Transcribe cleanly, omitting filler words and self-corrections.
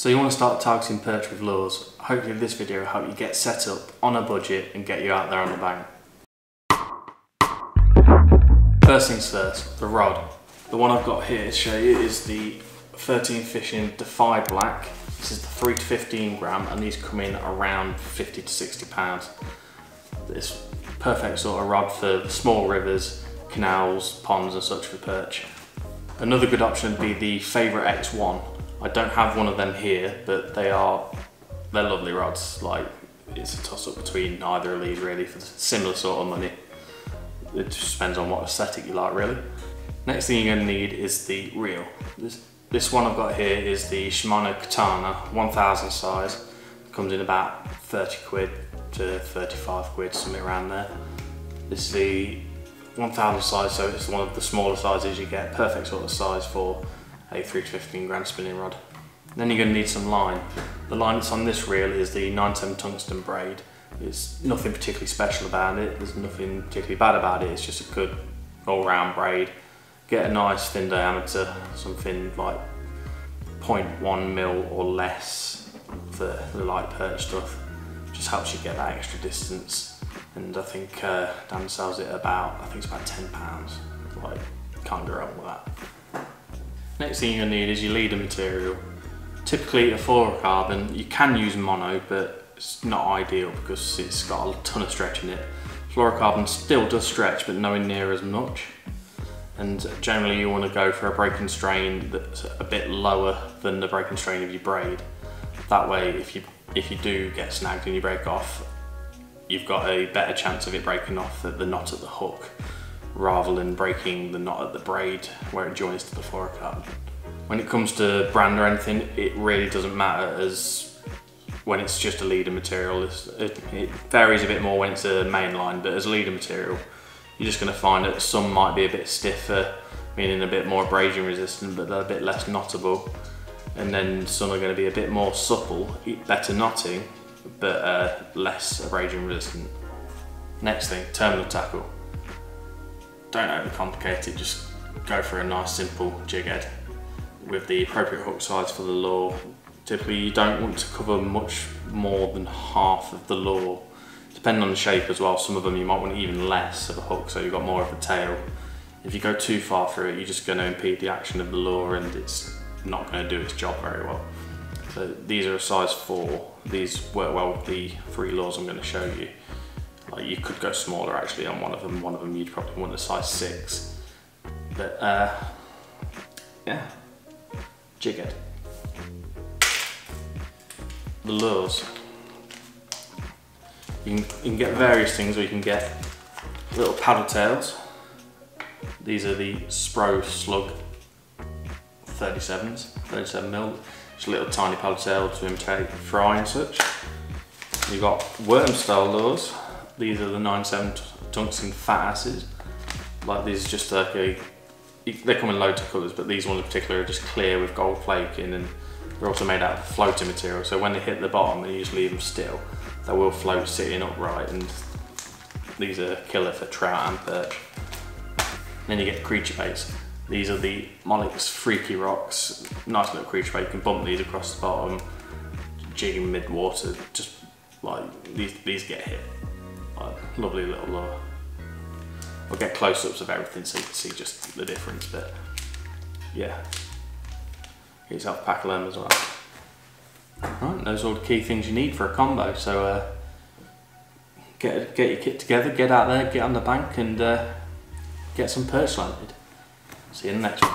So you want to start targeting perch with lures. Hopefully this video will help you get set up on a budget and get you out there on the bank. First things first, the rod. The one I've got here to show you is the Perch Fishing Defy Black. This is the 3 to 15 gram and these come in around 50 to 60 pounds. It's perfect sort of rod for small rivers, canals, ponds and such for perch. Another good option would be the Favourite X1. I don't have one of them here, but they're lovely rods. Like, it's a toss up between either of these really for similar sort of money. It just depends on what aesthetic you like really. Next thing you're going to need is the reel. This one I've got here is the Shimano Katana 1000 size. It comes in about 30 quid to 35 quid, something around there. This is the 1000 size, so it's one of the smaller sizes you get. Perfect sort of size for a 3 to 15 gram spinning rod. Then you're going to need some line. The line that's on this reel is the 9/7 tungsten braid. It's nothing particularly special about it, there's nothing particularly bad about it, it's just a good all-round braid. Get a nice thin diameter, something like 0.1 mil or less for the light perch stuff. Just helps you get that extra distance. And I think Dan sells it about, I think it's about £10. Like, can't go wrong with that. Next thing you're going to need is your leader material. Typically a fluorocarbon, you can use mono, but it's not ideal because it's got a ton of stretch in it. Fluorocarbon still does stretch, but nowhere near as much. And generally you want to go for a breaking strain that's a bit lower than the breaking strain of your braid. That way, if you do get snagged and you break off, you've got a better chance of it breaking off at the knot at the hook, rather than breaking the knot at the braid where it joins to the fluorocarbon. When it comes to brand or anything, it really doesn't matter as when it's just a leader material. It varies a bit more when it's a mainline, but as a leader material, you're just going to find that some might be a bit stiffer, meaning a bit more abrasion resistant, but they're a bit less knottable. And then some are going to be a bit more supple, better knotting, but less abrasion resistant. Next thing, terminal tackle. Don't overcomplicate it, just go for a nice simple jig head with the appropriate hook size for the lure. Typically you don't want to cover much more than half of the lure. Depending on the shape as well, some of them you might want even less of a hook, so you've got more of a tail. If you go too far through it, you're just going to impede the action of the lure and it's not going to do its job very well. So these are a size 4. These work well with the 3 lures I'm going to show you. Like, you could go smaller actually on one of them you'd probably want a size 6. But yeah, jig head. The lures. You can get various things, or you can get little paddle tails. These are the Spro Slug 37 mil. Just a little tiny paddle tail to imitate fry and such. You've got worm style lures. These are the 9/7 tungsten fat asses. Like, these are just like they come in loads of colours, but these ones in particular are just clear with gold flaking, and they're also made out of floating material, so when they hit the bottom and you just leave them still, they will float sitting upright, and these are killer for trout and perch. Then you get creature baits. These are the Molix Freaky Rocks. Nice little creature bait, you can bump these across the bottom, jigging mid-water, just like, these get hit. Like, lovely little lure. We'll get close-ups of everything so you can see just the difference, but yeah. Get yourself a pack of them as well. Right, those are all the key things you need for a combo, so get your kit together, get out there, get on the bank and get some perch landed. See you in the next one.